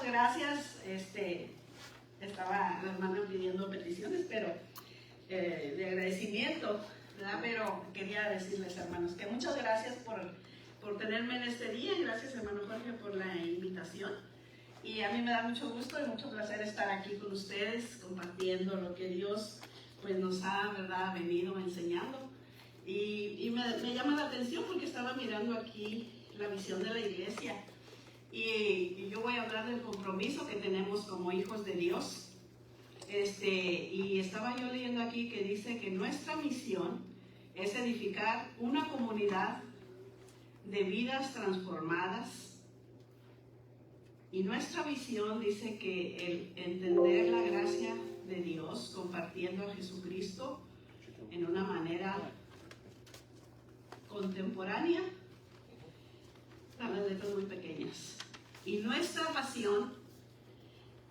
gracias. Estaba la hermana pidiendo peticiones, pero de agradecimiento, ¿verdad? Pero quería decirles, hermanos, que muchas gracias por tenerme en este día. Gracias, hermano Jorge, por la invitación. Y a mí me da mucho gusto y mucho placer estar aquí con ustedes, compartiendo lo que Dios pues, nos ha, ¿verdad?, venido enseñando. Y me llama la atención porque estaba mirando aquí la visión de la iglesia. Y yo voy a hablar del compromiso que tenemos como hijos de Dios. Y estaba yo leyendo aquí que dice que nuestra misión es edificar una comunidad de vidas transformadas. Y nuestra visión dice que el entender la gracia de Dios compartiendo a Jesucristo en una manera contemporánea, las letras muy pequeñas. Y nuestra pasión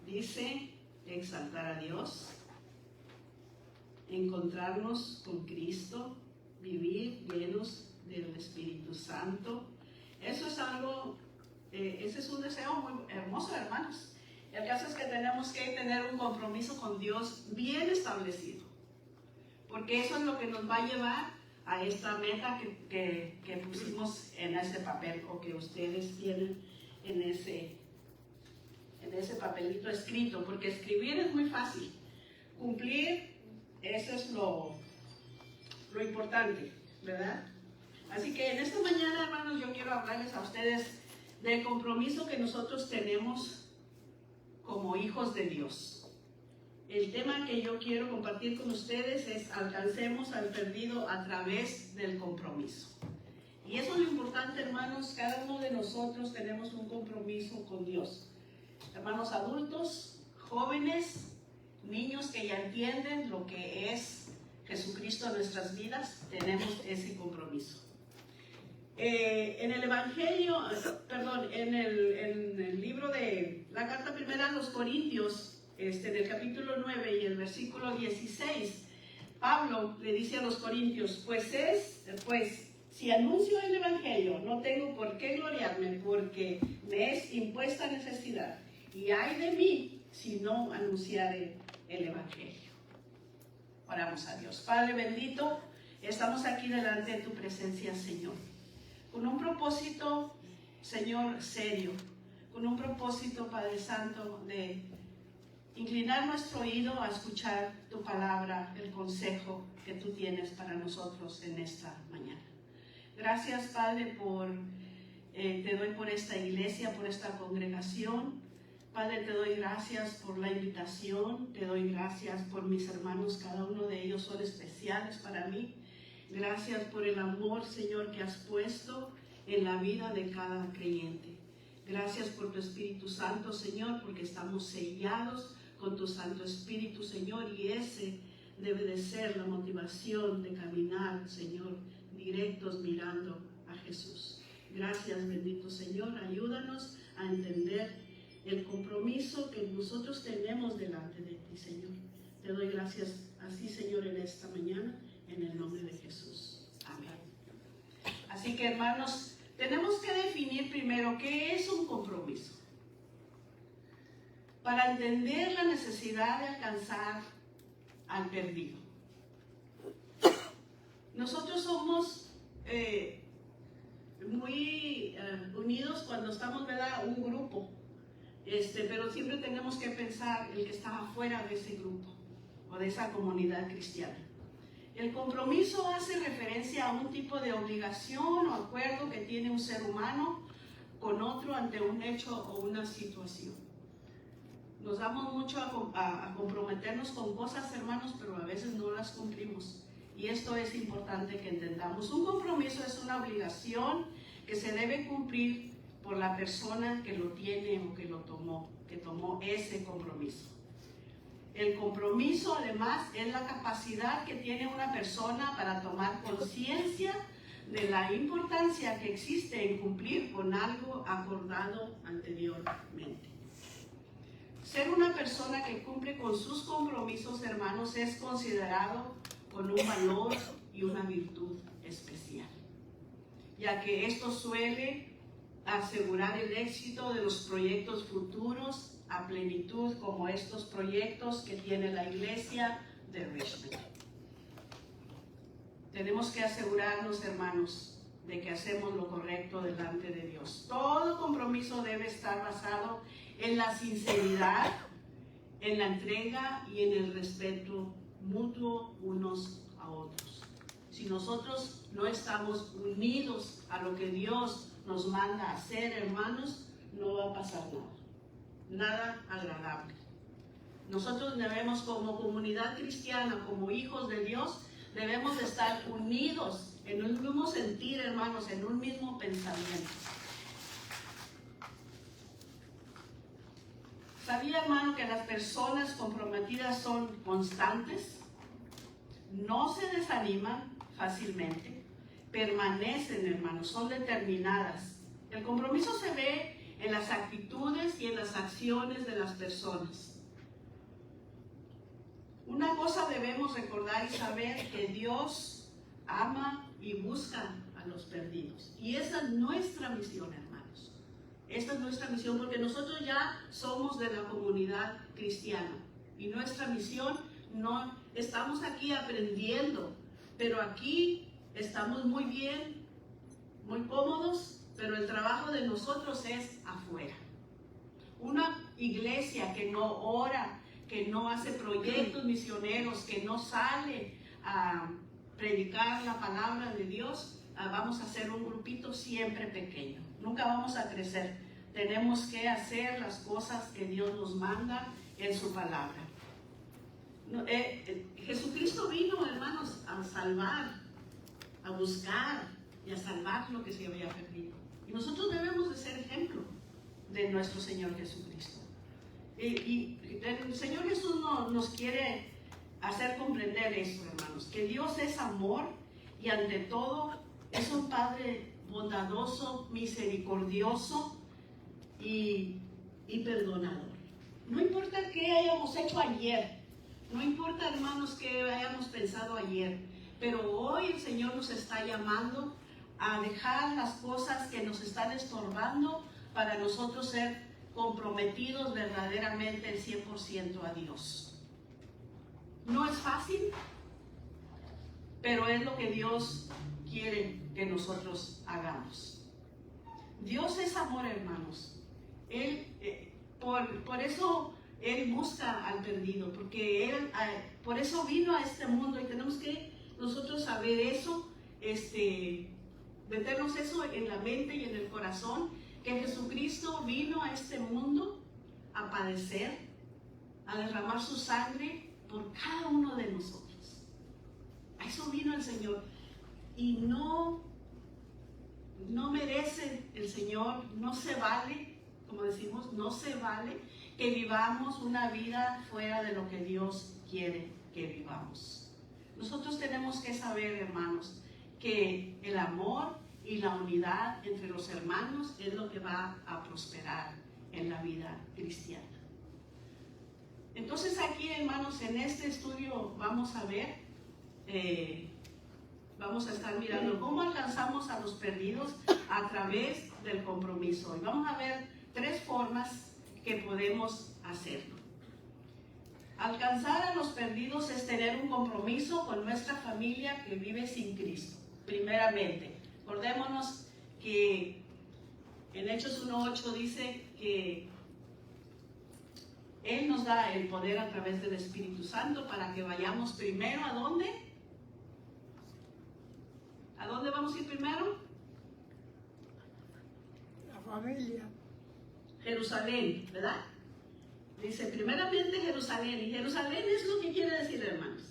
dice exaltar a Dios, encontrarnos con Cristo, vivir llenos del Espíritu Santo. Eso es algo, ese es un deseo muy hermoso, hermanos. El caso es que tenemos que tener un compromiso con Dios bien establecido, porque eso es lo que nos va a llevar a esta meta que pusimos en ese papel, o que ustedes tienen en ese papelito escrito, porque escribir es muy fácil, cumplir, eso es lo importante, ¿verdad? Así que en esta mañana, hermanos, yo quiero hablarles a ustedes del compromiso que nosotros tenemos como hijos de Dios. El tema que yo quiero compartir con ustedes es alcancemos al perdido a través del compromiso. Y eso es lo importante, hermanos. Cada uno de nosotros tenemos un compromiso con Dios. Hermanos adultos, jóvenes, niños que ya entienden lo que es Jesucristo en nuestras vidas, tenemos ese compromiso. En el Evangelio, en el libro de la carta primera a los Corintios, en el capítulo 9 y el versículo 16, Pablo le dice a los Corintios, pues si anuncio el Evangelio, no tengo por qué gloriarme, porque me es impuesta necesidad, y ay de mí si no anunciare el Evangelio. Oramos a Dios. Padre bendito, estamos aquí delante de tu presencia, Señor, con un propósito, Señor, serio, con un propósito, Padre Santo, de inclinar nuestro oído a escuchar tu palabra, el consejo que tú tienes para nosotros en esta mañana. Gracias, Padre, te doy por esta iglesia, por esta congregación. Padre, te doy gracias por la invitación, te doy gracias por mis hermanos, cada uno de ellos son especiales para mí. Gracias por el amor, Señor, que has puesto en la vida de cada creyente. Gracias por tu Espíritu Santo, Señor, porque estamos sellados con tu Santo Espíritu, Señor, y ese debe de ser la motivación de caminar, Señor, directos mirando a Jesús. Gracias, bendito Señor, ayúdanos a entender el compromiso que nosotros tenemos delante de ti, Señor. Te doy gracias así, Señor, en esta mañana, en el nombre de Jesús. Amén. Así que, hermanos, tenemos que definir primero qué es un compromiso, para entender la necesidad de alcanzar al perdido. Nosotros somos muy unidos cuando estamos, ¿verdad?, un grupo, pero siempre tenemos que pensar el que está afuera de ese grupo o de esa comunidad cristiana. El compromiso hace referencia a un tipo de obligación o acuerdo que tiene un ser humano con otro ante un hecho o una situación. Nos damos mucho a comprometernos con cosas, hermanos, pero a veces no las cumplimos. Y esto es importante que entendamos. Un compromiso es una obligación que se debe cumplir por la persona que lo tiene o que tomó ese compromiso. El compromiso, además, es la capacidad que tiene una persona para tomar conciencia de la importancia que existe en cumplir con algo acordado anteriormente. Ser una persona que cumple con sus compromisos, hermanos, es considerado con un valor y una virtud especial, ya que esto suele asegurar el éxito de los proyectos futuros a plenitud, como estos proyectos que tiene la iglesia de Richmond. Tenemos que asegurarnos, hermanos, de que hacemos lo correcto delante de Dios. Todo compromiso debe estar basado en la sinceridad, en la entrega y en el respeto mutuo unos a otros. Si nosotros no estamos unidos a lo que Dios nos manda a hacer, hermanos, no va a pasar nada agradable. Nosotros debemos, como comunidad cristiana, como hijos de Dios, debemos de estar unidos en un mismo sentir, hermanos, en un mismo pensamiento. ¿Sabía, hermano, que las personas comprometidas son constantes? No se desaniman fácilmente, permanecen, hermanos, son determinadas. El compromiso se ve en las actitudes y en las acciones de las personas. Una cosa debemos recordar y saber, que Dios ama y busca a los perdidos. Y esa es nuestra misión, hermanos. Esta es nuestra misión, porque nosotros ya somos de la comunidad cristiana. Y nuestra misión, no estamos aquí aprendiendo, pero aquí estamos muy bien, muy cómodos, pero el trabajo de nosotros es afuera. Una iglesia que no ora, que no hace proyectos misioneros, que no sale a predicar la palabra de Dios, vamos a ser un grupito siempre pequeño. Nunca vamos a crecer. Tenemos que hacer las cosas que Dios nos manda en su palabra. Jesucristo vino, hermanos, a salvar, a buscar y a salvar lo que se había perdido. Y nosotros debemos de ser ejemplo de nuestro Señor Jesucristo. Y el Señor Jesús nos quiere hacer comprender eso, hermanos, que Dios es amor y ante todo es un Padre bondadoso, misericordioso y perdonador. No importa qué hayamos hecho ayer, no importa, hermanos, qué hayamos pensado ayer, pero hoy el Señor nos está llamando a dejar las cosas que nos están estorbando para nosotros ser comprometidos verdaderamente el 100% a Dios. No es fácil, pero es lo que Dios quiere que nosotros hagamos. Dios es amor, hermanos. Él, por eso Él busca al perdido, porque Él, por eso vino a este mundo, y tenemos que nosotros saber eso, meternos eso en la mente y en el corazón, que Jesucristo vino a este mundo a padecer, a derramar su sangre por cada uno de nosotros. A eso vino el Señor. Y no merece el Señor, no se vale, como decimos, no se vale que vivamos una vida fuera de lo que Dios quiere que vivamos. Nosotros tenemos que saber, hermanos, que el amor y la unidad entre los hermanos es lo que va a prosperar en la vida cristiana. Entonces aquí, hermanos, en este estudio vamos a ver, vamos a estar mirando cómo alcanzamos a los perdidos a través del compromiso. Y vamos a ver 3 formas que podemos hacerlo. Alcanzar a los perdidos es tener un compromiso con nuestra familia que vive sin Cristo, primeramente. Acordémonos que en Hechos 1:8 dice que Él nos da el poder a través del Espíritu Santo para que vayamos primero, ¿a dónde? ¿A dónde vamos a ir primero? La familia. Jerusalén, ¿verdad? Dice primeramente Jerusalén, y Jerusalén es lo que quiere decir, hermanos.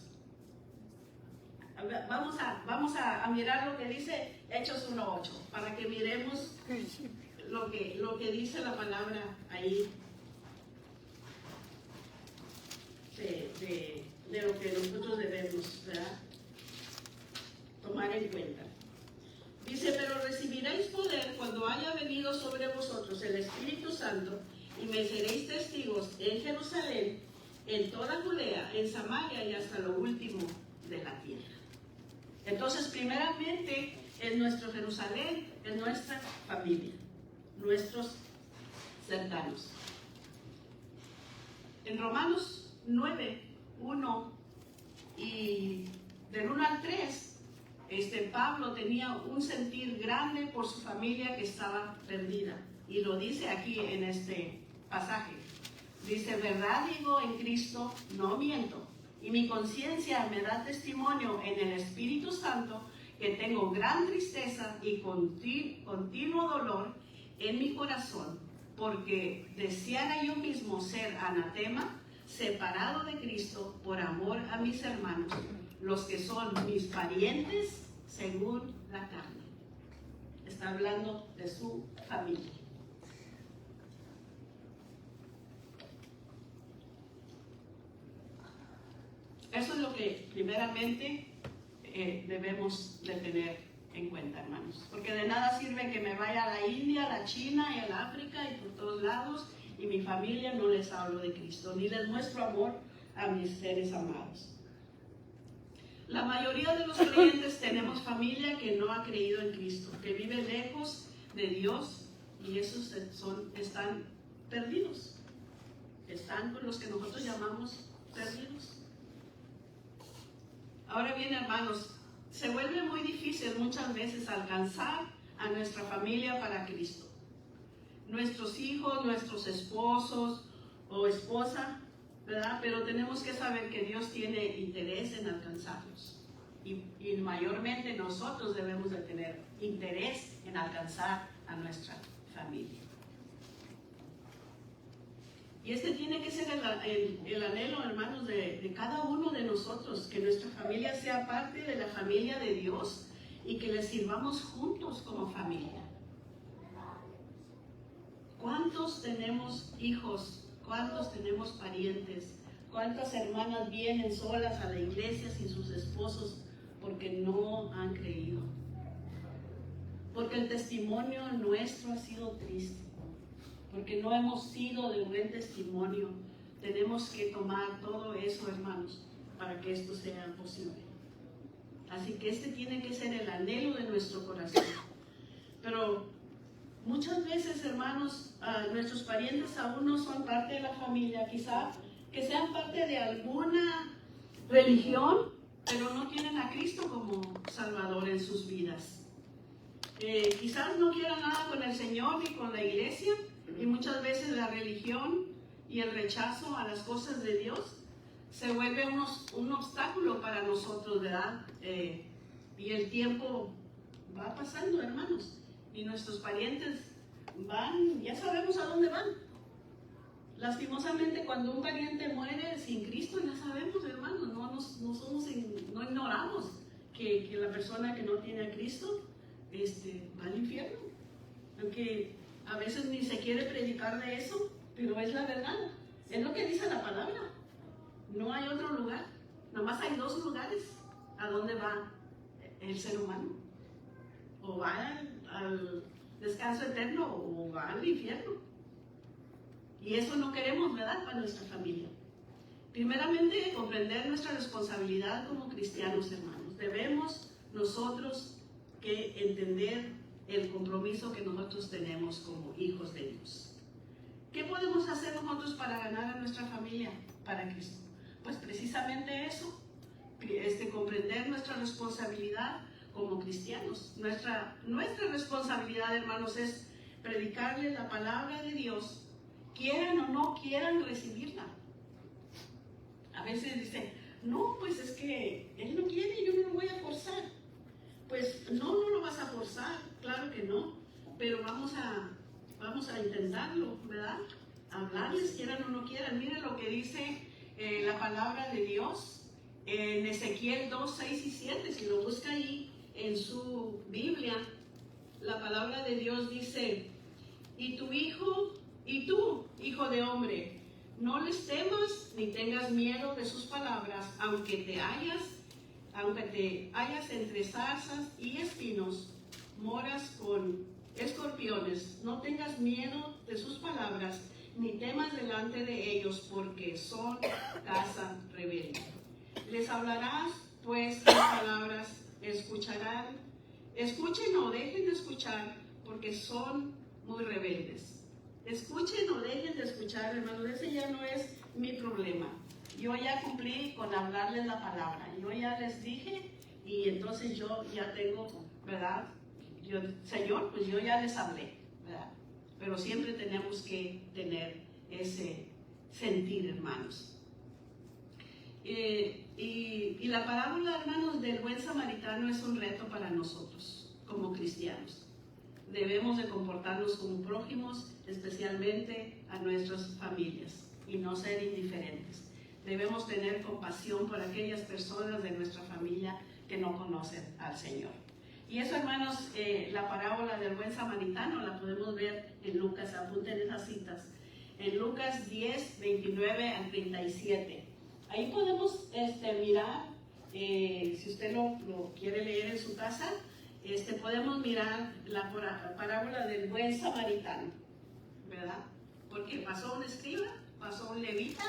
Vamos a mirar lo que dice Hechos 1:8, para que miremos lo que dice la palabra ahí de lo que nosotros debemos, ¿verdad?, tomar en cuenta. Dice, pero recibiréis poder cuando haya venido sobre vosotros el Espíritu Santo, y me seréis testigos en Jerusalén, en toda Judea, en Samaria y hasta lo último de la tierra. Entonces, primeramente, es nuestro Jerusalén, es nuestra familia. nuestros cercanos. En Romanos 9, 1 y del 1 al 3, Pablo tenía un sentir grande por su familia que estaba perdida. Y lo dice aquí en este pasaje. Dice, verdad digo en Cristo, no miento. Y mi conciencia me da testimonio en el Espíritu Santo que tengo gran tristeza y continuo dolor en mi corazón, porque deseara yo mismo ser anatema, separado de Cristo por amor a mis hermanos, los que son mis parientes según la carne. Está hablando de su familia. Eso es lo que primeramente debemos de tener en cuenta, hermanos. Porque de nada sirve que me vaya a la India, a la China y a la África y por todos lados y mi familia no les hablo de Cristo, ni les muestro amor a mis seres amados. La mayoría de los creyentes tenemos familia que no ha creído en Cristo, que vive lejos de Dios y esos están perdidos. Están con los que nosotros llamamos perdidos. Ahora bien, hermanos, se vuelve muy difícil muchas veces alcanzar a nuestra familia para Cristo. Nuestros hijos, nuestros esposos o esposa, ¿verdad? Pero tenemos que saber que Dios tiene interés en alcanzarlos. Y mayormente nosotros debemos de tener interés en alcanzar a nuestra familia. Y tiene que ser el anhelo, hermanos, de cada uno de nosotros, que nuestra familia sea parte de la familia de Dios y que le sirvamos juntos como familia. ¿Cuántos tenemos hijos? ¿Cuántos tenemos parientes? ¿Cuántas hermanas vienen solas a la iglesia sin sus esposos porque no han creído? Porque el testimonio nuestro ha sido triste. Porque no hemos sido de buen testimonio. Tenemos que tomar todo eso, hermanos, para que esto sea posible. Así que tiene que ser el anhelo de nuestro corazón. Pero muchas veces, hermanos, nuestros parientes aún no son parte de la familia. Quizá que sean parte de alguna religión, pero no tienen a Cristo como Salvador en sus vidas. Quizás no quieran nada con el Señor ni con la iglesia. Y muchas veces la religión y el rechazo a las cosas de Dios se vuelve un obstáculo para nosotros, ¿verdad? Y el tiempo va pasando, hermanos, y nuestros parientes van, ya sabemos a dónde van. Lastimosamente, cuando un pariente muere sin Cristo, ya sabemos, hermanos, no ignoramos que la persona que no tiene a Cristo va al infierno. Aunque a veces ni se quiere predicar de eso, pero es la verdad. Es lo que dice la palabra. No hay otro lugar. Nada más hay dos lugares a donde va el ser humano. O va al descanso eterno o va al infierno. Y eso no queremos, ¿verdad?, para nuestra familia. Primeramente, comprender nuestra responsabilidad como cristianos, hermanos. Debemos nosotros que entender el compromiso que nosotros tenemos como hijos de Dios. ¿Qué podemos hacer nosotros para ganar a nuestra familia para Cristo? Pues precisamente eso, comprender nuestra responsabilidad como cristianos. Nuestra responsabilidad, hermanos, es predicarles la palabra de Dios, quieran o no quieran recibirla. A veces dicen, no, pues es que él no quiere, yo no lo voy a forzar. Pues no lo vas a forzar, claro que no, pero vamos a intentarlo, ¿verdad? Hablarles, quieran o no quieran. Miren lo que dice la palabra de Dios en Ezequiel 2, 6 y 7. Si lo busca ahí en su Biblia, la palabra de Dios dice, y tú, hijo de hombre, no les temas ni tengas miedo de sus palabras, aunque te hallas entre zarzas y espinos, moras con escorpiones, no tengas miedo de sus palabras, ni temas delante de ellos, porque son casa rebelde. Les hablarás, pues, las palabras, escuchen o dejen de escuchar, porque son muy rebeldes. Escuchen o dejen de escuchar, hermanos, ese ya no es mi problema. Yo ya cumplí con hablarles la palabra, yo ya les dije y entonces yo ya tengo, ¿verdad? Señor, pues yo ya les hablé, ¿verdad? Pero siempre tenemos que tener ese sentir, hermanos. Y la parábola, hermanos, del buen samaritano es un reto para nosotros como cristianos. Debemos de comportarnos como prójimos, especialmente a nuestras familias, y no ser indiferentes. Debemos tener compasión por aquellas personas de nuestra familia que no conocen al Señor. Y eso, hermanos, la parábola del buen samaritano la podemos ver en Lucas, apunten esas citas, en Lucas 10, 29 al 37. Ahí podemos mirar, si usted lo quiere leer en su casa, podemos mirar la parábola del buen samaritano, ¿verdad? Porque pasó un escriba, pasó un levita,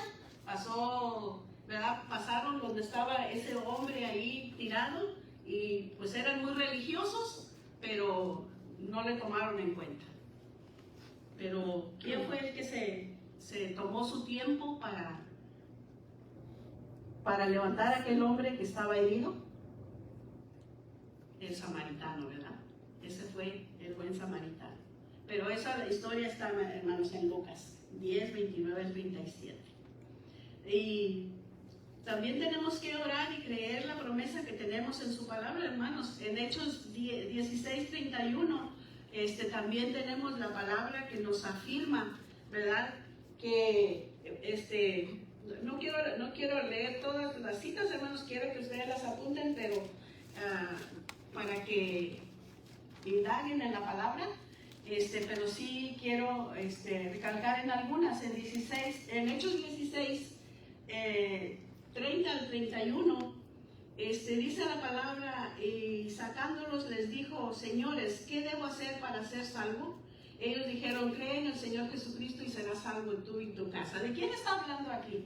pasaron donde estaba ese hombre ahí tirado y pues eran muy religiosos, pero no le tomaron en cuenta. Pero ¿quién fue el que se tomó su tiempo para levantar a aquel hombre que estaba herido? El samaritano, ¿verdad? Ese fue el buen samaritano. Pero esa historia está, hermanos, en Lucas 10, 29 al 37. Y también tenemos que orar y creer la promesa que tenemos en su palabra, hermanos. En Hechos 16, 31, también tenemos la palabra que nos afirma, ¿verdad? Que no quiero leer todas las citas, hermanos, quiero que ustedes las apunten, pero para que indaguen en la palabra, pero sí quiero recalcar en algunas. En Hechos 16, 30 al 31, dice la palabra, y sacándolos les dijo: señores, ¿qué debo hacer para ser salvo? Ellos dijeron: cree en el Señor Jesucristo y serás salvo tú y tu casa. ¿De quién está hablando aquí?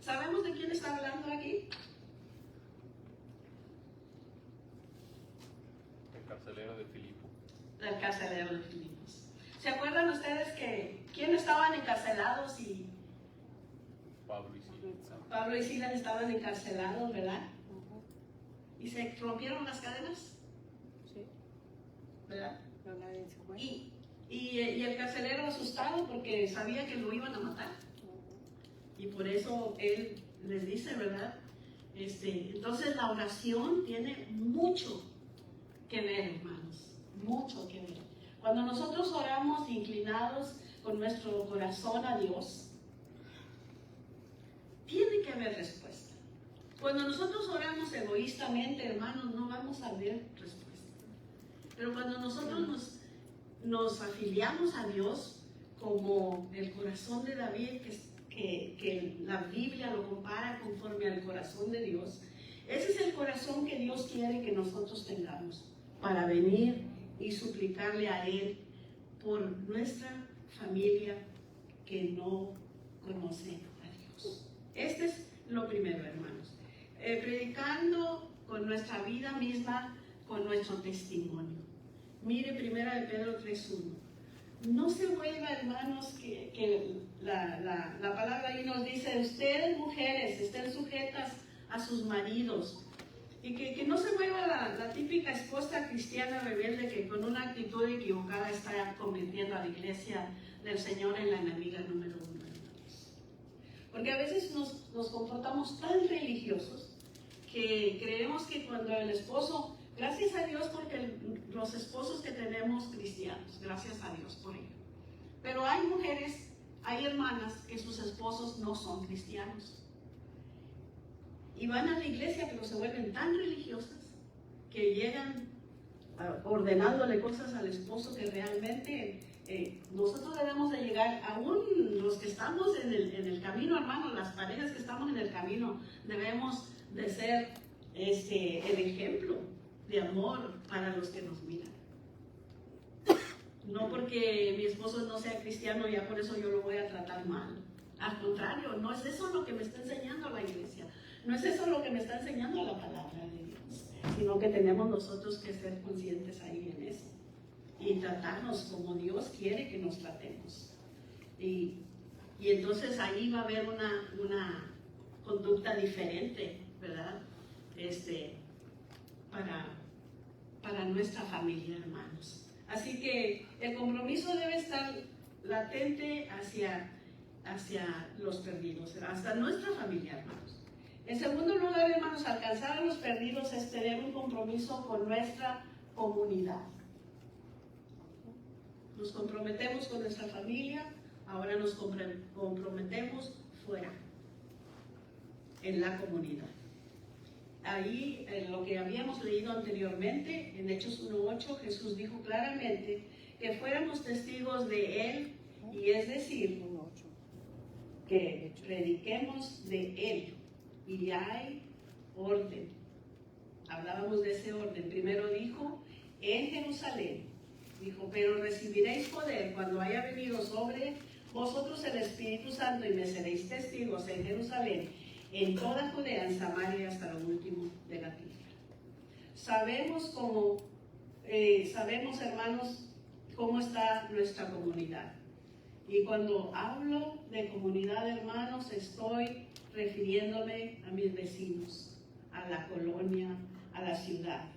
¿Sabemos de quién está hablando aquí? El carcelero de Filipo. Del carcelero de Filipos. ¿Se acuerdan ustedes que quién estaban encarcelados? Y Pablo y Silas. Pablo y Silas estaban encarcelados, ¿verdad? ¿Y se rompieron las cadenas? Sí. ¿Verdad? Pero nadie se fue. Y el carcelero asustado porque sabía que lo iban a matar. Y por eso él les dice, ¿verdad? Entonces la oración tiene mucho que ver, hermanos. Mucho que ver. Cuando nosotros oramos inclinados con nuestro corazón a Dios, tiene que haber respuesta. Cuando nosotros oramos egoístamente, hermanos, no vamos a ver respuesta. Pero cuando nosotros nos afiliamos a Dios como el corazón de David, que la Biblia lo compara conforme al corazón de Dios, ese es el corazón que Dios quiere que nosotros tengamos para venir y suplicarle a Él por nuestra familia que no conoce a Dios. Este es lo primero, hermanos. Predicando con nuestra vida misma, con nuestro testimonio. Mire 1 de Pedro 3:1. No se vuelva, hermanos, que la palabra ahí nos dice: ustedes, mujeres, estén sujetas a sus maridos. Y que no se vuelva la típica esposa cristiana rebelde que con una actitud equivocada está convirtiendo a la iglesia del Señor en la enemiga número 1. Porque a veces nos comportamos tan religiosos que creemos que cuando el esposo, gracias a Dios porque los esposos que tenemos cristianos, gracias a Dios por ello. Pero hay mujeres, hay hermanas que sus esposos no son cristianos. Y van a la iglesia, pero se vuelven tan religiosas que llegan ordenándole cosas al esposo que realmente nosotros debemos de llegar, aún los que estamos en el camino, hermanos, las parejas que estamos en el camino, debemos de ser el ejemplo de amor para los que nos miran. No porque mi esposo no sea cristiano, ya por eso yo lo voy a tratar mal. Al contrario, no es eso lo que me está enseñando la iglesia. No es eso lo que me está enseñando la palabra de Dios, sino que tenemos nosotros que ser conscientes ahí en eso. y tratarnos como Dios quiere que nos tratemos. Y entonces ahí va a haber una conducta diferente, ¿verdad? Para nuestra familia, hermanos. Así que el compromiso debe estar latente hacia los perdidos, hasta nuestra familia, hermanos. En segundo lugar, hermanos, alcanzar a los perdidos es tener un compromiso con nuestra comunidad. Nos comprometemos con nuestra familia, ahora nos comprometemos fuera, en la comunidad. Ahí, en lo que habíamos leído anteriormente, en Hechos 1:8, Jesús dijo claramente que fuéramos testigos de Él, y es decir, que prediquemos de Él. Y hay orden. Hablábamos de ese orden. Primero dijo, en Jerusalén, dijo, pero recibiréis poder cuando haya venido sobre vosotros el Espíritu Santo y me seréis testigos en Jerusalén, en toda Judea, en Samaria y hasta lo último de la tierra. Sabemos, hermanos, cómo está nuestra comunidad. Y cuando hablo de comunidad, hermanos, estoy refiriéndome a mis vecinos, a la colonia, a la ciudad.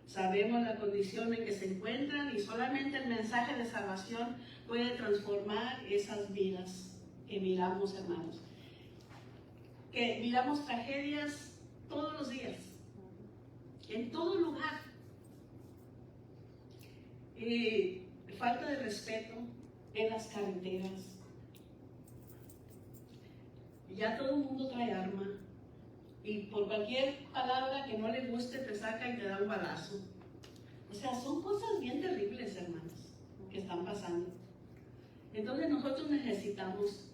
Sabemos la condición en que se encuentran y solamente el mensaje de salvación puede transformar esas vidas que miramos, hermanos. Que miramos tragedias todos los días, en todo lugar. Falta de respeto en las carreteras. Ya todo el mundo trae arma y por cualquier palabra que no le guste te saca y te da un balazo. O sea, son cosas bien terribles, hermanos, que están pasando. Entonces nosotros necesitamos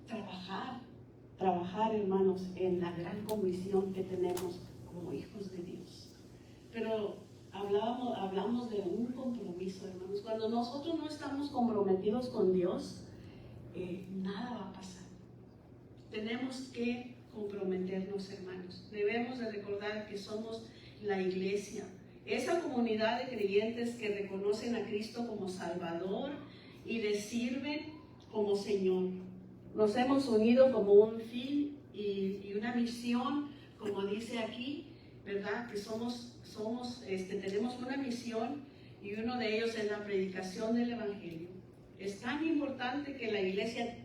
trabajar, hermanos, en la gran comisión que tenemos como hijos de Dios. Pero hablamos de un compromiso, hermanos. Cuando nosotros no estamos comprometidos con Dios, nada va a pasar. Tenemos que comprometernos, hermanos. Debemos de recordar que somos la iglesia, esa comunidad de creyentes que reconocen a Cristo como Salvador y le sirven como Señor. Nos hemos unido como un fin y una misión, como dice aquí, ¿verdad? Que tenemos una misión y uno de ellos es la predicación del Evangelio. Es tan importante que la iglesia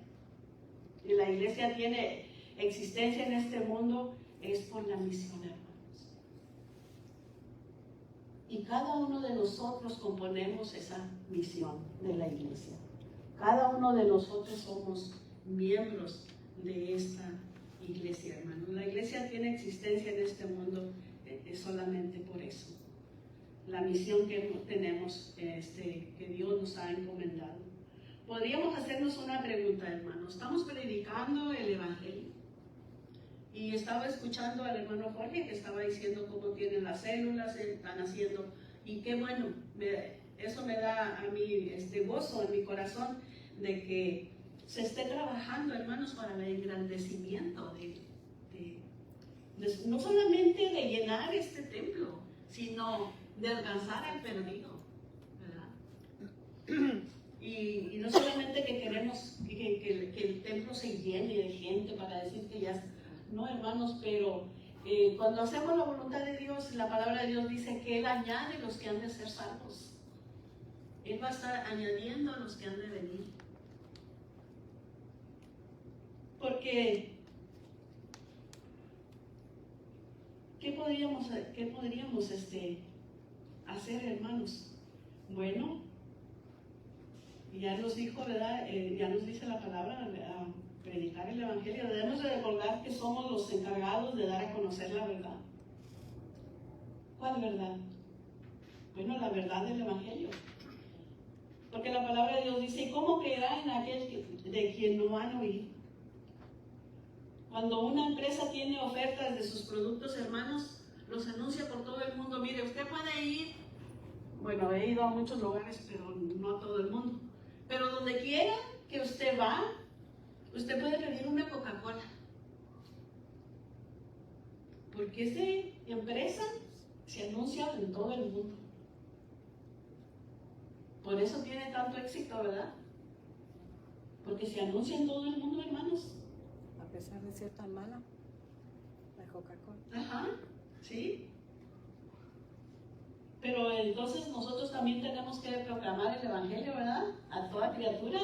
tiene existencia en este mundo, es por la misión, hermanos. Y cada uno de nosotros componemos esa misión de la iglesia. Cada uno de nosotros somos miembros de esta iglesia, hermanos. La iglesia tiene existencia en este mundo solamente por eso. La misión que tenemos, que Dios nos ha encomendado. Podríamos hacernos una pregunta, hermanos. ¿Estamos predicando el Evangelio? Y estaba escuchando al hermano Jorge que estaba diciendo cómo tienen las células, están haciendo, y qué bueno, eso me da a mí gozo en mi corazón de que se esté trabajando, hermanos, para el engrandecimiento no solamente de llenar este templo, sino de alcanzar al perdido, ¿verdad? Y no solamente que queremos que el templo se llene de gente para decir que ya, no, hermanos, pero cuando hacemos la voluntad de Dios, la palabra de Dios dice que Él añade los que han de ser salvos. Él va a estar añadiendo a los que han de venir. Porque ¿qué podríamos hacer, hermanos? Bueno, ya nos dijo, ¿verdad? Ya nos dice la palabra, predicar el Evangelio. Debemos de recordar que somos los encargados de dar a conocer la verdad. ¿Cuál verdad? Bueno, la verdad del Evangelio. Porque la palabra de Dios dice, ¿y cómo creerá en aquel de quien no han oído? Cuando una empresa tiene ofertas de sus productos, hermanos, los anuncia por todo el mundo. Mire, usted puede ir, bueno, he ido a muchos lugares, pero no a todo el mundo. Pero donde quiera que usted va, usted puede pedir una Coca-Cola. Porque esa empresa se anuncia en todo el mundo. Por eso tiene tanto éxito, ¿verdad? Porque se anuncia en todo el mundo, hermanos. A pesar de ser tan mala, la Coca-Cola. Ajá, sí. Pero entonces nosotros también tenemos que proclamar el Evangelio, ¿verdad? A toda criatura.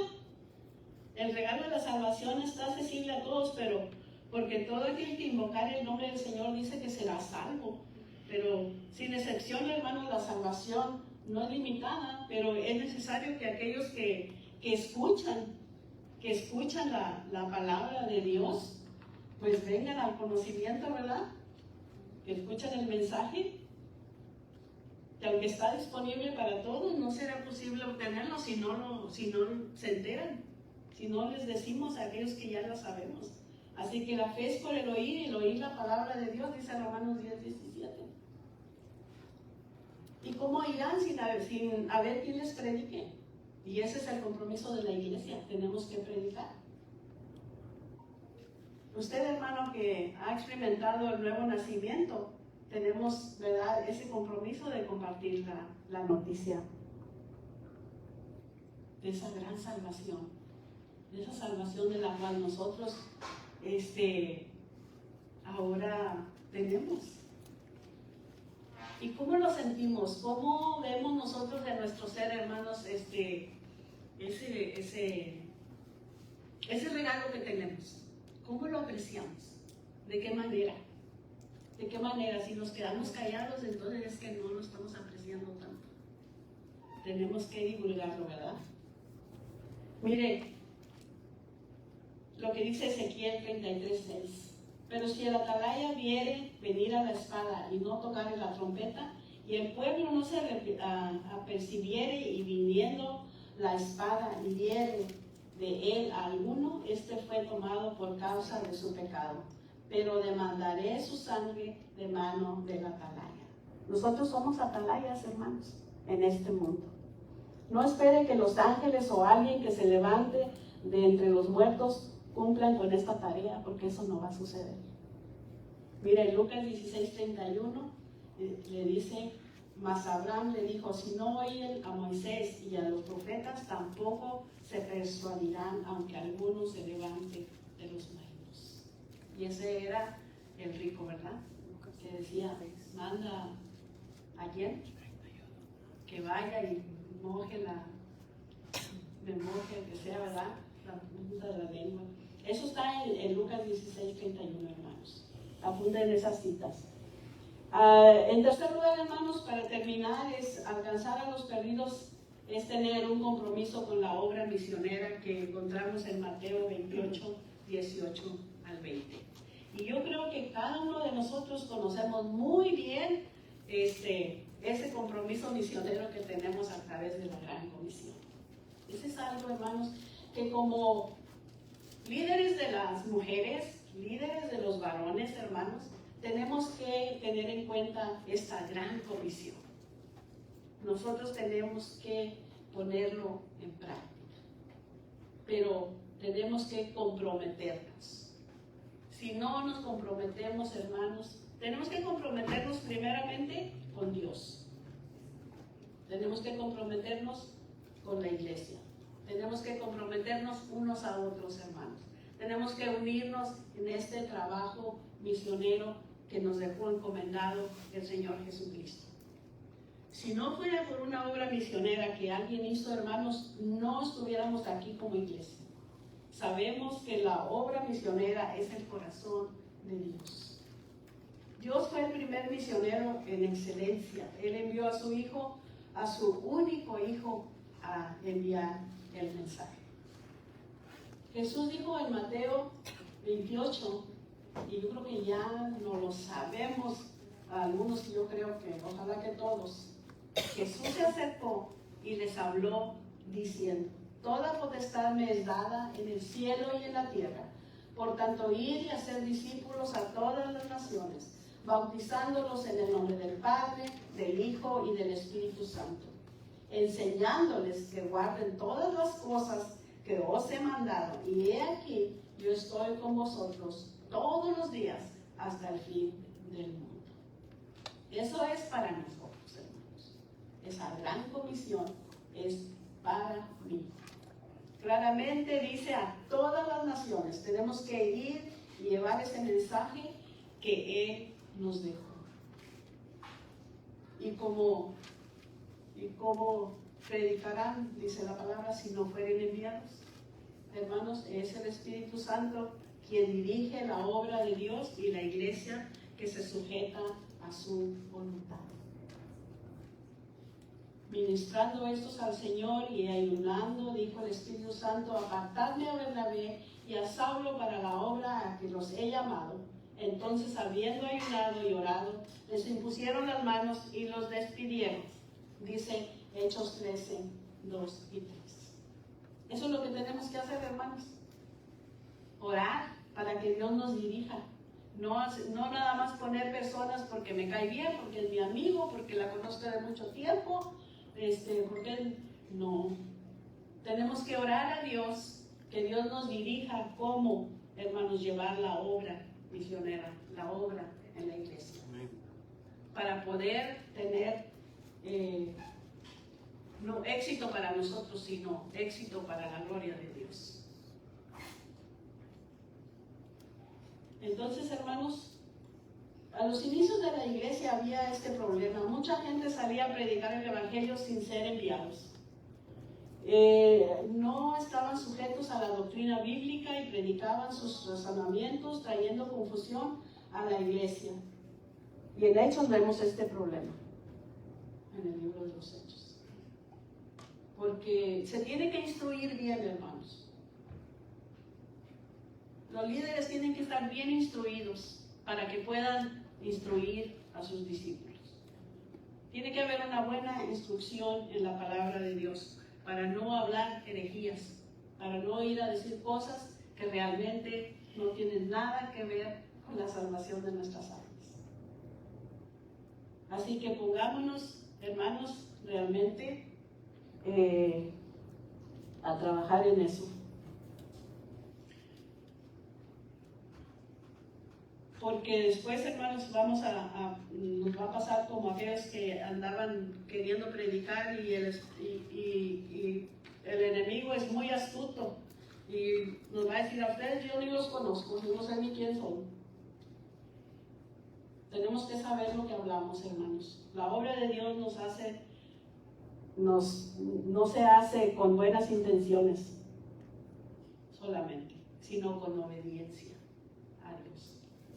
El regalo de la salvación está accesible a todos, pero porque todo aquel que invocar el nombre del Señor dice que será salvo. Pero sin excepción, hermanos, la salvación no es limitada, pero es necesario que aquellos que escuchan la palabra de Dios, pues vengan al conocimiento, ¿verdad? Que escuchan el mensaje, que aunque está disponible para todos, no será posible obtenerlo si no se enteran, si no les decimos a aquellos que ya lo sabemos. Así que la fe es por el oír la palabra de Dios, dice Romanos 10:17. ¿Y cómo irán sin haber quien les predique? Y ese es el compromiso de la iglesia, tenemos que predicar. Usted, hermano, que ha experimentado el nuevo nacimiento, tenemos, ¿verdad?, ese compromiso de compartir la noticia de esa gran salvación, de esa salvación de la cual nosotros ahora tenemos. ¿Y cómo lo sentimos? ¿Cómo vemos nosotros de nuestro ser, hermanos, ese regalo que tenemos? ¿Cómo lo apreciamos? ¿De qué manera? ¿De qué manera? Si nos quedamos callados, entonces es que no lo estamos apreciando tanto. Tenemos que divulgarlo, ¿verdad? Mire, lo que dice Ezequiel 33:6. Pero si el atalaya viere venir a la espada y no tocare la trompeta, y el pueblo no se apercibiere y viniendo la espada hiriere de él a alguno, este fue tomado por causa de su pecado. Pero demandaré su sangre de mano del atalaya. Nosotros somos atalayas, hermanos, en este mundo. No espere que los ángeles o alguien que se levante de entre los muertos cumplan con esta tarea, porque eso no va a suceder. Mira, en Lucas 16:31 le dice, mas Abraham le dijo, si no oyen a Moisés y a los profetas, tampoco se persuadirán, aunque alguno se levante de los muertos. Y ese era el rico, ¿verdad? Que decía, manda a quien que vaya y moje que sea, ¿verdad?, la punta de la lengua. Eso está en Lucas 16:31, hermanos. Apunten esas citas. En tercer lugar, hermanos, para terminar, es alcanzar a los perdidos, es tener un compromiso con la obra misionera que encontramos en Mateo 28:18 al 20. Y yo creo que cada uno de nosotros conocemos muy bien ese compromiso misionero que tenemos a través de la Gran Comisión. Ese es algo, hermanos, que como líderes de las mujeres, líderes de los varones, hermanos, tenemos que tener en cuenta esta gran comisión. Nosotros tenemos que ponerlo en práctica, pero tenemos que comprometernos. Si no nos comprometemos, hermanos, tenemos que comprometernos primeramente con Dios. Tenemos que comprometernos con la iglesia. Tenemos que comprometernos unos a otros, hermanos. Tenemos que unirnos en este trabajo misionero que nos dejó encomendado el Señor Jesucristo. Si no fuera por una obra misionera que alguien hizo, hermanos, no estuviéramos aquí como iglesia. Sabemos que la obra misionera es el corazón de Dios. Dios fue el primer misionero en excelencia. Él envió a su hijo, a su único hijo, a enviar el mensaje. Jesús dijo en Mateo 28, y yo creo que ya no lo sabemos, algunos yo creo que, ojalá que todos, Jesús se acercó y les habló diciendo, toda potestad me es dada en el cielo y en la tierra, por tanto id y hacer discípulos a todas las naciones, bautizándolos en el nombre del Padre, del Hijo y del Espíritu Santo, enseñándoles que guarden todas las cosas que os he mandado, y he aquí, yo estoy con vosotros todos los días hasta el fin del mundo. Eso es para nosotros, hermanos, esa gran comisión es para mí. Claramente dice a todas las naciones, tenemos que ir y llevar ese mensaje que Él nos dejó. Y como predicarán, dice la palabra, si no fueren enviados. Hermanos, es el Espíritu Santo quien dirige la obra de Dios y la iglesia que se sujeta a su voluntad. Ministrando estos al Señor y ayunando, dijo el Espíritu Santo, apartadme a Bernabé y a Saulo para la obra a que los he llamado. Entonces, habiendo ayunado y orado, les impusieron las manos y los despidieron. Dice Hechos 13, 2 y 3. Eso es lo que tenemos que hacer, hermanos. Orar para que Dios nos dirija. No nada más poner personas porque me cae bien, porque es mi amigo, porque la conozco de mucho tiempo, porque no. Tenemos que orar a Dios, que Dios nos dirija cómo, hermanos, llevar la obra misionera, la obra en la iglesia. Para poder tener no éxito para nosotros, sino éxito para la gloria de Dios. Entonces, hermanos, a los inicios de la iglesia había este problema. Mucha gente salía a predicar el evangelio sin ser enviados. No estaban sujetos a la doctrina bíblica y predicaban sus razonamientos, trayendo confusión a la iglesia. Y en Hechos vemos este problema, en el libro de los Hechos. Porque se tiene que instruir bien, hermanos. Los líderes tienen que estar bien instruidos para que puedan instruir a sus discípulos. Tiene que haber una buena instrucción en la palabra de Dios para no hablar herejías, para no ir a decir cosas que realmente no tienen nada que ver con la salvación de nuestras almas. Así que pongámonos, hermanos, realmente a trabajar en eso. Porque después, hermanos, nos va a pasar como aquellos que andaban queriendo predicar y el enemigo es muy astuto y nos va a decir a ustedes, yo ni los conozco, yo no sé ni quién son. Tenemos que saber lo que hablamos, hermanos. La obra de Dios no se hace con buenas intenciones solamente, sino con obediencia a Dios,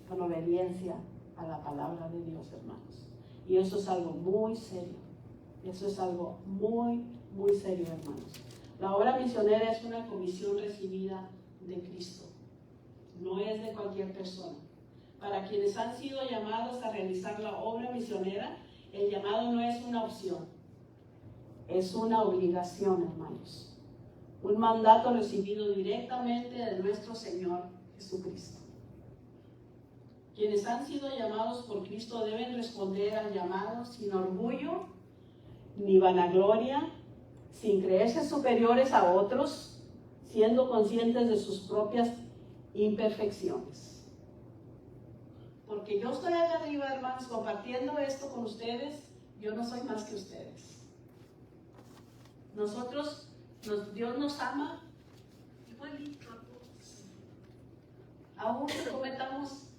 con obediencia a la palabra de Dios, hermanos. Y eso es algo muy serio. Eso es algo muy, muy serio, hermanos. La obra misionera es una comisión recibida de Cristo. No es de cualquier persona. Para quienes han sido llamados a realizar la obra misionera, el llamado no es una opción. Es una obligación, hermanos. Un mandato recibido directamente de nuestro Señor Jesucristo. Quienes han sido llamados por Cristo deben responder al llamado sin orgullo ni vanagloria, sin creerse superiores a otros, siendo conscientes de sus propias imperfecciones. Porque yo estoy acá arriba, hermanos, compartiendo esto con ustedes, yo no soy más que ustedes. Dios nos ama igualito a todos. Aún que cometamos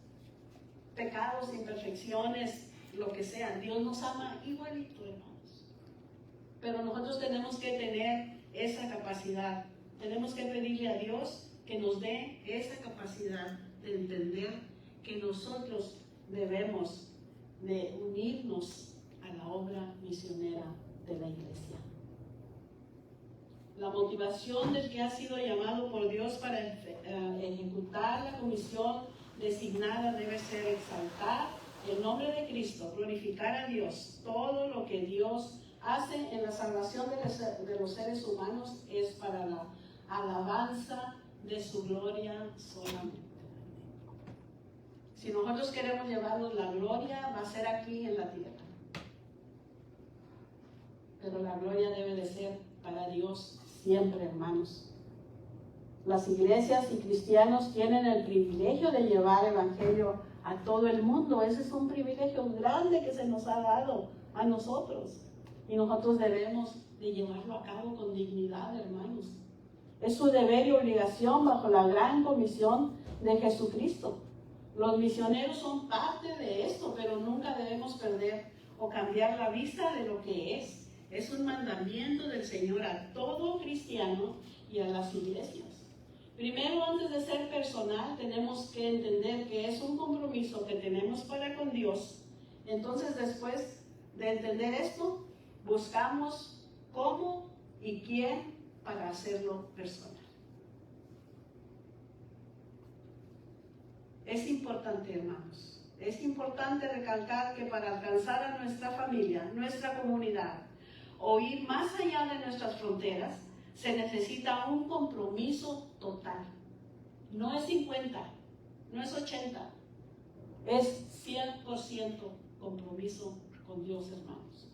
pecados, imperfecciones, lo que sea, Dios nos ama igualito, hermanos. Pero nosotros tenemos que tener esa capacidad. Tenemos que pedirle a Dios que nos dé esa capacidad de entender que nosotros debemos de unirnos a la obra misionera de la iglesia. La motivación del que ha sido llamado por Dios para ejecutar la comisión designada debe ser exaltar el nombre de Cristo, glorificar a Dios. Todo lo que Dios hace en la salvación de los seres humanos es para la alabanza de su gloria solamente. Si nosotros queremos llevarnos la gloria, va a ser aquí en la tierra. Pero la gloria debe de ser para Dios siempre, hermanos. Las iglesias y cristianos tienen el privilegio de llevar el evangelio a todo el mundo. Ese es un privilegio grande que se nos ha dado a nosotros. Y nosotros debemos de llevarlo a cabo con dignidad, hermanos. Es su deber y obligación bajo la gran comisión de Jesucristo. Los misioneros son parte de esto, pero nunca debemos perder o cambiar la vista de lo que es. Es un mandamiento del Señor a todo cristiano y a las iglesias. Primero, antes de ser personal, tenemos que entender que es un compromiso que tenemos para con Dios. Entonces, después de entender esto, buscamos cómo y quién para hacerlo personal. Es importante, hermanos, es importante recalcar que para alcanzar a nuestra familia, nuestra comunidad, o ir más allá de nuestras fronteras, se necesita un compromiso total. No es 50, no es 80, es 100% compromiso con Dios, hermanos.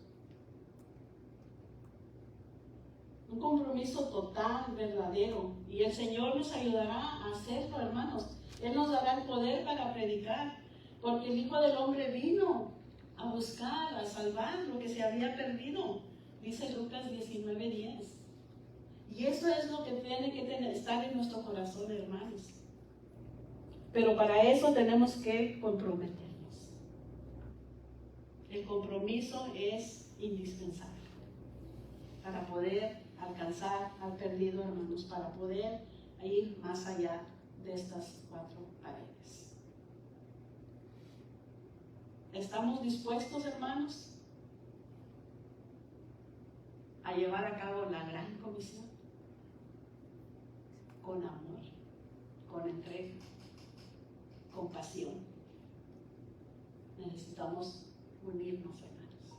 Un compromiso total, verdadero, y el Señor nos ayudará a hacerlo, hermanos. Él nos dará el poder para predicar, porque el Hijo del Hombre vino a buscar, a salvar lo que se había perdido, dice Lucas 19:10. Y eso es lo que tiene que estar en nuestro corazón, hermanos. Pero para eso tenemos que comprometernos. El compromiso es indispensable para poder alcanzar al perdido, hermanos, para poder ir más allá de estas 4 paredes. ¿Estamos dispuestos, hermanos, a llevar a cabo la gran comisión? Con amor, con entrega, con pasión. Necesitamos unirnos, hermanos.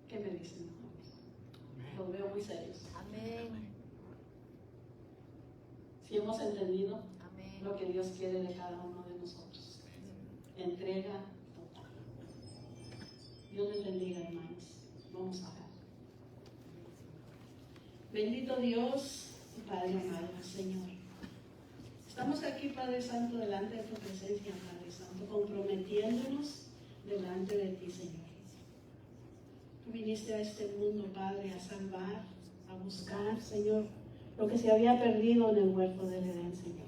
¿Qué me dicen, hermanos? Los veo muy serios. Amén. Si hemos entendido Amén. lo que Dios quiere de cada uno de nosotros. Entrega total. Dios les bendiga, hermanos. Vamos a orar. Bendito Dios, Padre amado, Señor. Estamos aquí, Padre Santo, delante de tu presencia, Padre Santo, comprometiéndonos delante de ti, Señor. Tú viniste a este mundo, Padre, a salvar, a buscar, Señor, lo que se había perdido en el huerto del Edén, Señor.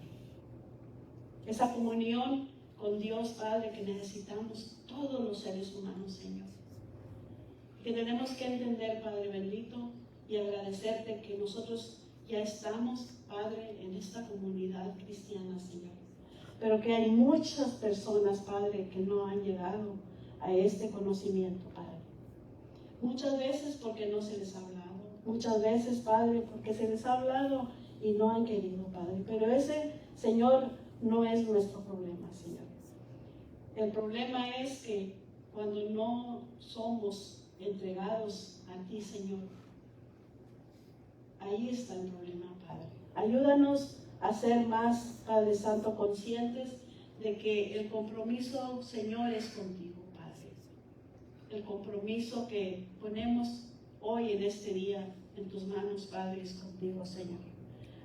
Esa comunión con Dios, Padre, que necesitamos todos los seres humanos, Señor. Que tenemos que entender, Padre bendito, y agradecerte que nosotros ya estamos, Padre, en esta comunidad cristiana, Señor. Pero que hay muchas personas, Padre, que no han llegado a este conocimiento, Padre. Muchas veces porque no se les ha hablado. Muchas veces, Padre, porque se les ha hablado y no han querido, Padre. Pero ese, Señor, no es nuestro problema, Señor. El problema es que cuando no somos entregados a ti, Señor, ahí está el problema, Padre. Ayúdanos a ser más, Padre Santo, conscientes de que el compromiso, Señor, es contigo, Padre. El compromiso que ponemos hoy en este día en tus manos, Padre, es contigo, Señor.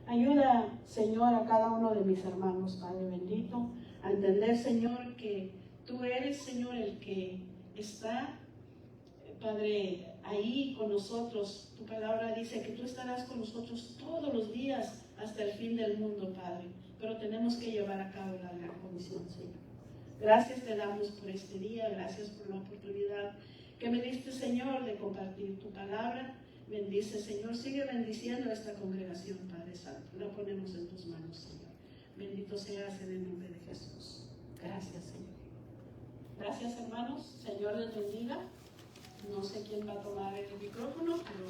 Ayuda, Señor, a cada uno de mis hermanos, Padre bendito, a entender, Señor, que tú eres, Señor, el que está, Padre, ahí con nosotros. Tu palabra dice que tú estarás con nosotros todos los días hasta el fin del mundo, Padre. Pero tenemos que llevar a cabo la gran comisión, Señor. Gracias te damos por este día. Gracias por la oportunidad que me diste, Señor, de compartir tu palabra. Bendice, Señor. Sigue bendiciendo a esta congregación, Padre Santo. La ponemos en tus manos, Señor. Bendito seas en el nombre de Jesús. Gracias, Señor. Gracias, hermanos. Señor les bendiga. No sé quién va a tomar el micrófono, pero